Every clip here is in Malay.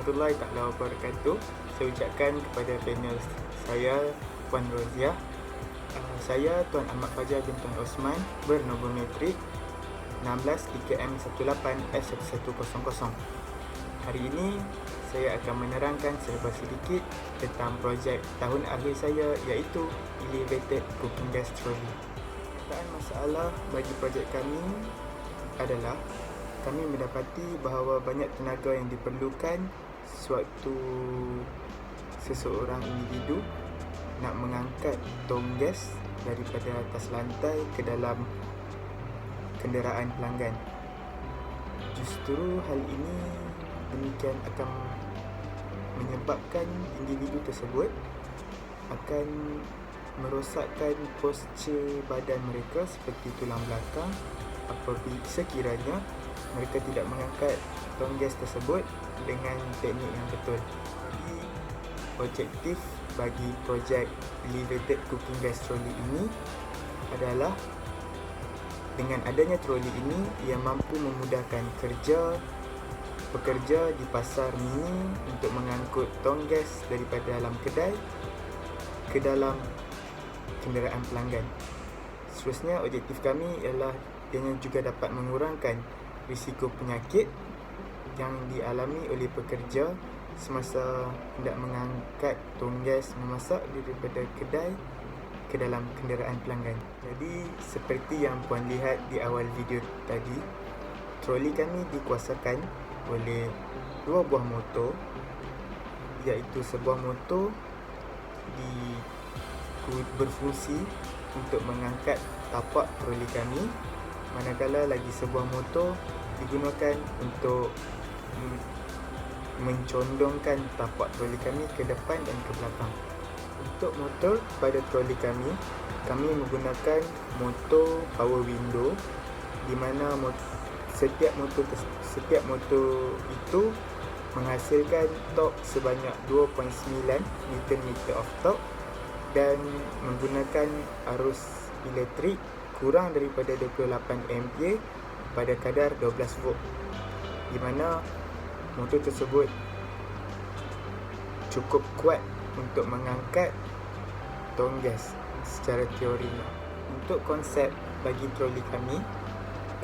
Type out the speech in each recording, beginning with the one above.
warahmatullahi taala wabarakatuh. Saya ucapkan kepada panel saya, Puan Roziah. Saya Tuan Ahmad Fajar bin Tuan Osman, bernombor metrik 16 DKM 18 F1100. Hari ini saya akan menerangkan serba sedikit tentang projek tahun akhir saya, iaitu Elevated Cooking Gas Trolley. Masalah bagi projek kami adalah kami mendapati bahawa banyak tenaga yang diperlukan sewaktu seseorang individu nak mengangkat tong gas daripada atas lantai ke dalam kenderaan pelanggan. Justru hal ini demikian akan menyebabkan individu tersebut akan merosakkan postur badan mereka seperti tulang belakang apabila sekiranya mereka tidak mengangkat tong gas tersebut dengan teknik yang betul. Jadi, objektif bagi projek Elevated Cooking Gas Trolley ini adalah dengan adanya troli ini, ia mampu memudahkan pekerja di pasar mini untuk mengangkut tong gas daripada dalam kedai ke dalam kenderaan pelanggan. Seterusnya, objektif kami ialah ianya juga dapat mengurangkan risiko penyakit yang dialami oleh pekerja semasa hendak mengangkat tong gas memasak daripada kedai ke dalam kenderaan pelanggan. Jadi, seperti yang puan lihat di awal video tadi, troli kami dikuasakan oleh dua buah motor, iaitu sebuah motor berfungsi untuk mengangkat tapak troli kami, manakala lagi sebuah motor digunakan untuk mencondongkan tapak troli kami ke depan dan ke belakang. Untuk motor pada troli kami menggunakan motor power window, di mana setiap motor itu menghasilkan torque sebanyak 2.9 Nm of torque dan menggunakan arus elektrik kurang daripada 28 ampere pada kadar 12 volt, di mana motor tersebut cukup kuat untuk mengangkat tong gas secara teori. Untuk konsep bagi troli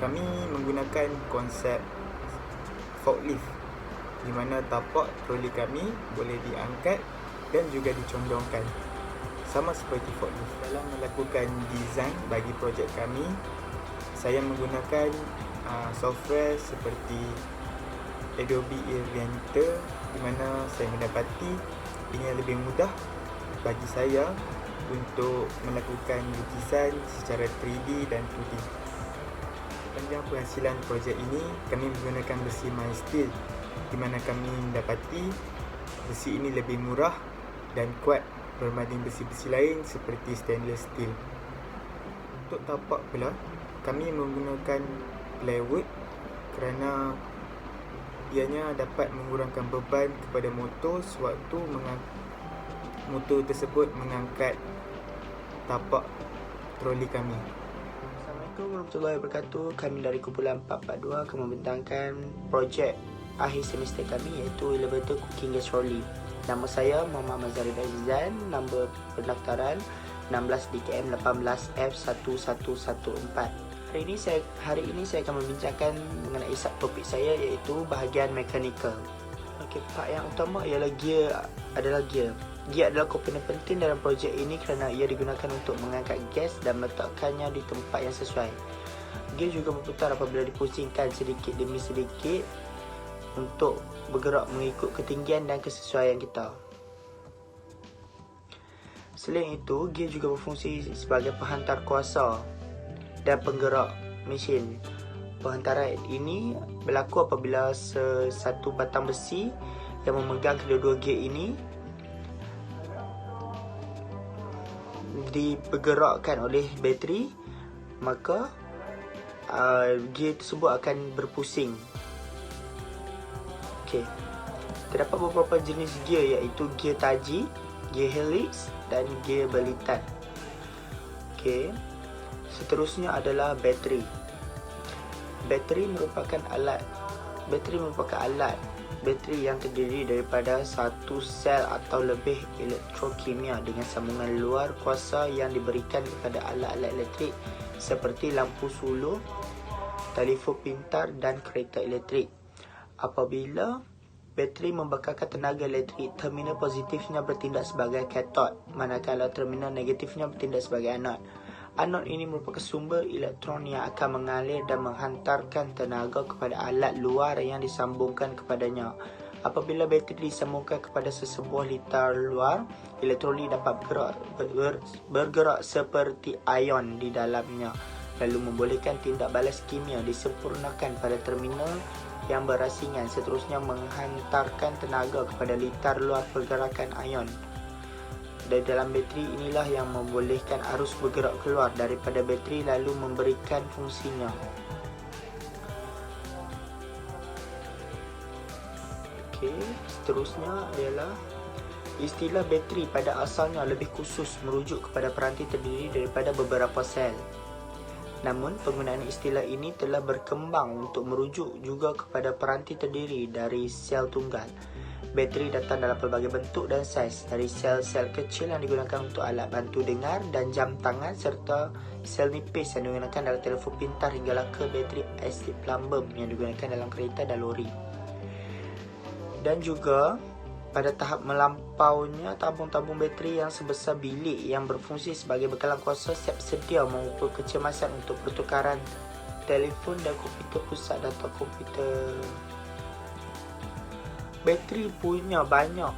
kami menggunakan konsep forklift, di mana tapak troli kami boleh diangkat dan juga dicondongkan, sama seperti forklift. Dalam melakukan design bagi projek kami, saya menggunakan software seperti Adobe Illustrator, di mana saya mendapati ini lebih mudah bagi saya untuk melakukan lukisan secara 3D dan 2D. Sepanjang penghasilan projek ini, kami menggunakan besi mild steel, di mana kami mendapati besi ini lebih murah dan kuat berbanding besi-besi lain seperti stainless steel. Untuk tapak pula, kami menggunakan plywood kerana ianya dapat mengurangkan beban kepada motor sewaktu motor tersebut mengangkat tapak troli kami. Assalamualaikum warahmatullahi wabarakatuh. Kami dari kumpulan 442 akan membentangkan projek akhir semester kami, iaitu Elevated Cooking Gas Trolley. Nama saya Muhammad Mazari Azizan, nombor pendaftaran 16 DKM 18 F1114. Hari ini saya akan membincangkan mengenai subtopik saya, iaitu bahagian mekanikal. Okey, part yang utama ialah gear. Gear adalah komponen penting dalam projek ini kerana ia digunakan untuk mengangkat gas dan meletakkannya di tempat yang sesuai. Gear juga berputar apabila dipusingkan sedikit demi sedikit untuk bergerak mengikut ketinggian dan kesesuaian kita. Selain itu, gear juga berfungsi sebagai penghantar kuasa dan penggerak mesin. Penghantaran ini berlaku apabila satu batang besi yang memegang kedua-dua gear ini dipergerakkan oleh bateri, maka gear tersebut akan berpusing. Okey, terdapat beberapa jenis gear, iaitu gear taji, gear helix dan gear belitan. Okey, seterusnya adalah bateri. Bateri merupakan alat bateri yang terdiri daripada satu sel atau lebih elektrokimia dengan sambungan luar kuasa yang diberikan kepada alat-alat elektrik seperti lampu suluh, telefon pintar dan kereta elektrik. Apabila bateri membekalkan tenaga elektrik, terminal positifnya bertindak sebagai katod, manakala terminal negatifnya bertindak sebagai anod. Anod ini merupakan sumber elektron yang akan mengalir dan menghantarkan tenaga kepada alat luar yang disambungkan kepadanya. Apabila bateri disambungkan kepada sesebuah litar luar, elektrolit dapat bergerak seperti ion di dalamnya, lalu membolehkan tindak balas kimia disempurnakan pada terminal yang berasingan, seterusnya menghantarkan tenaga kepada litar luar pergerakan ion. Dari dalam bateri inilah yang membolehkan arus bergerak keluar daripada bateri lalu memberikan fungsinya. Okey, seterusnya adalah istilah bateri pada asalnya lebih khusus merujuk kepada peranti terdiri daripada beberapa sel. Namun, penggunaan istilah ini telah berkembang untuk merujuk juga kepada peranti terdiri dari sel tunggal. Bateri datang dalam pelbagai bentuk dan saiz, dari sel-sel kecil yang digunakan untuk alat bantu dengar dan jam tangan, serta sel nipis yang digunakan dalam telefon pintar, hinggalah ke bateri asid plumbum yang digunakan dalam kereta dan lori. Dan juga pada tahap melampaunya, tabung-tabung bateri yang sebesar bilik yang berfungsi sebagai bekalan kuasa siap sedia mengukur kecemasan untuk pertukaran telefon dan komputer pusat atau komputer. Bateri punya banyak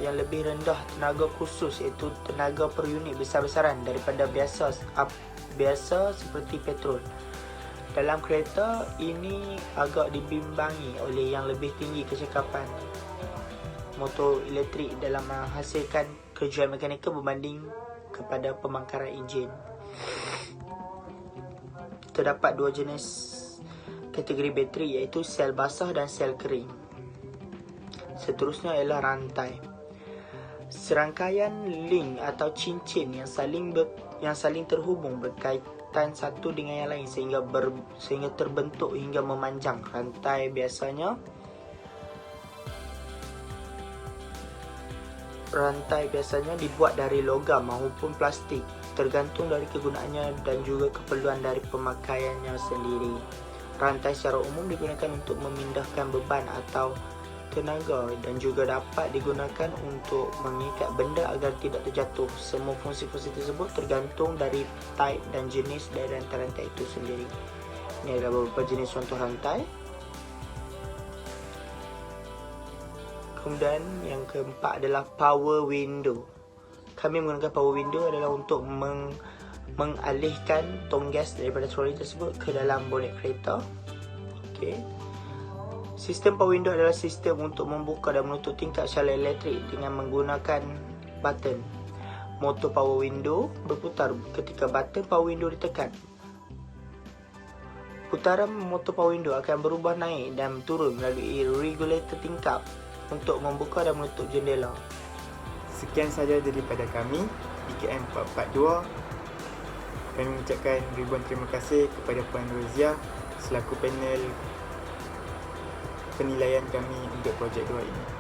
yang lebih rendah tenaga khusus, iaitu tenaga per unit besar-besaran daripada biasa seperti petrol. Dalam kereta, ini agak dibimbangi oleh yang lebih tinggi kecekapan motor elektrik dalam menghasilkan kerjaan mekanikal berbanding kepada pembangkaran enjin. Terdapat dua jenis kategori bateri, iaitu sel basah dan sel kering. Seterusnya ialah rantai. Serangkaian link atau cincin yang saling terhubung berkaitan satu dengan yang lain sehingga terbentuk hingga memanjang. Rantai biasanya dibuat dari logam maupun plastik, tergantung dari kegunaannya dan juga keperluan dari pemakaiannya sendiri. Rantai secara umum digunakan untuk memindahkan beban atau tenaga dan juga dapat digunakan untuk mengikat benda agar tidak terjatuh. Semua fungsi-fungsi tersebut tergantung dari type dan jenis dari rantai itu sendiri. Ini adalah beberapa jenis contoh rantai. Kemudian yang keempat adalah power window. Kami menggunakan power window adalah untuk mengalihkan tong gas daripada troli tersebut ke dalam bonet kereta. Okey. Sistem power window adalah sistem untuk membuka dan menutup tingkap syara elektrik dengan menggunakan button. Motor power window berputar ketika button power window ditekan. Putaran motor power window akan berubah naik dan turun melalui regulator tingkap untuk membuka dan menutup jendela. Sekian sahaja daripada kami, IKM 442. Kami mengucapkan ribuan terima kasih kepada Puan Rozia selaku panel penilaian kami untuk projek 2 ini.